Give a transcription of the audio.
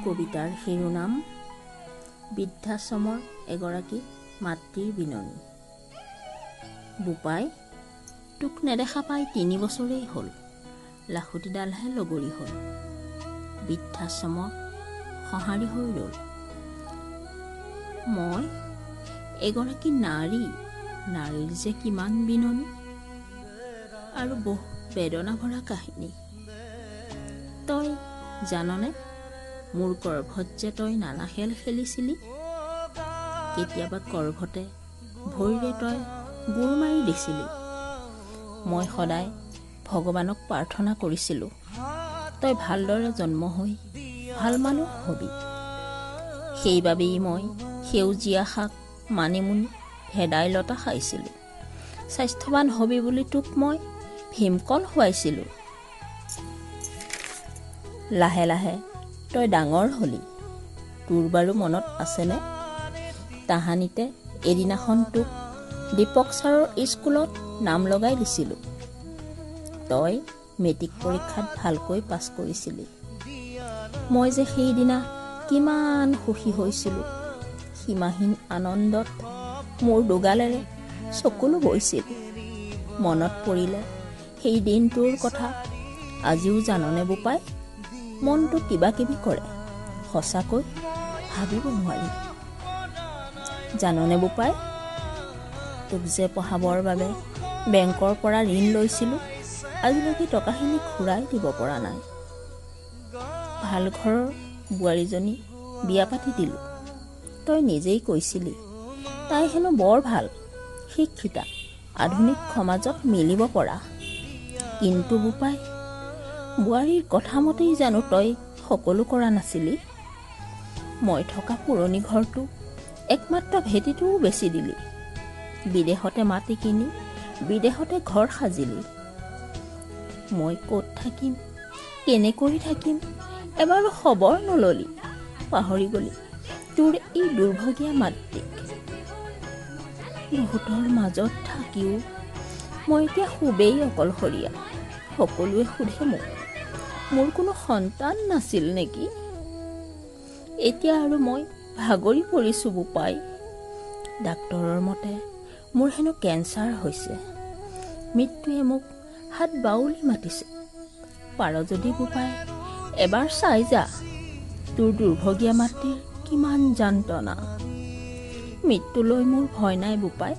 কবিতাৰ শিৰোনাম বৃদ্ধাশ্ৰমৰ এগৰাকী মাতৃৰ বিননি। বোপাই, তোক নেদেখা পাই 3 বছৰেই হ'ল, লাখুটিডালহে লগৰী হ'ল, বৃদ্ধাশ্ৰমত সঁহাৰি হৈ ৰ'ল। মই এগৰাকী নাৰীৰ যে কিমান বিননি আৰু বহু বেদনা ভৰা কাহিনী। তই জাননে, মোৰ গৰ্ভত যে তই নানা খেল খেলিছিলি, কেতিয়াবা গৰ্ভতে ভৰিৰে তই গোৰ মাৰি দিছিলি। মই সদায় ভগৱানক প্ৰাৰ্থনা কৰিছিলোঁ, তই ভালদৰে জন্ম হৈ ভাল মানুহ হবি। সেইবাবেই মই সেউজীয়া শাক, মানিমুনি, ভেদাইলতা খাইছিলোঁ। স্বাস্থ্যৱান হবি বুলি তোক মই ভীমকল খুৱাইছিলোঁ। লাহে লাহে তই ডাঙৰ হলি। তোৰ বাৰু মনত আছেনে, তাহানিতে এদিনাখন তোক দীপক ছাৰৰ স্কুলত নাম লগাই দিছিলোঁ। তই মেট্ৰিক পৰীক্ষাত ভালকৈ পাছ কৰিছিলি। মই যে সেইদিনা কিমান সুখী হৈছিলোঁ। সীমাহীন আনন্দত মোৰ দুগালেৰে চকুলো বৈছিল। মনত পৰিলে সেই দিনটোৰ কথা আজিও জাননে বোপাই, মনটো কিবা কিবি কৰে, সঁচাকৈ ভাবিব নোৱাৰি। জাননে বোপাই, তোক যে পঢ়াবৰ বাবে বেংকৰ পৰা ঋণ লৈছিলোঁ, আজিলৈকে টকাখিনি ঘূৰাই দিব পৰা নাই। ভাল ঘৰৰ বোৱাৰীজনী বিয়া পাতি দিলোঁ। তই নিজেই কৈছিলি তাই হেনো বৰ ভাল, শিক্ষিতা, আধুনিক সমাজত মিলিব পৰা। কিন্তু বোপাই, বোৱাৰীৰ কথা মতেই জানো তই সকলো কৰা নাছিলি? মই থকা পুৰণি ঘৰটো, একমাত্ৰ ভেটিটোও বেচি দিলি। বিদেশতে মাটি কিনি বিদেশতে ঘৰ সাজিলি। মই ক'ত থাকিম, কেনেকৈ থাকিম, এবাৰো খবৰ নললি। পাহৰি গলি তোৰ এই দুৰ্ভগীয়া মাতৃক। বহুতৰ মাজত থাকিও মই এতিয়া খুবেই অকলশৰীয়া। সকলোৱে সোধে মোক, মোৰ কোনো সন্তান নাছিল নেকি? এতিয়া আৰু মই ভাগৰি পৰিছোঁ বোপাই। ডাক্তৰৰ মতে মোৰ হেনো কেঞ্চাৰ হৈছে। মৃত্যুৱে মোক হাত বাউলি মাতিছে। পাৰ যদি বোপাই এবাৰ চাই যা, তোৰ দুৰ্ভগীয়া মাতৃৰ কিমান যন্ত্ৰণা। মৃত্যুলৈ মোৰ ভয় নাই বোপাই।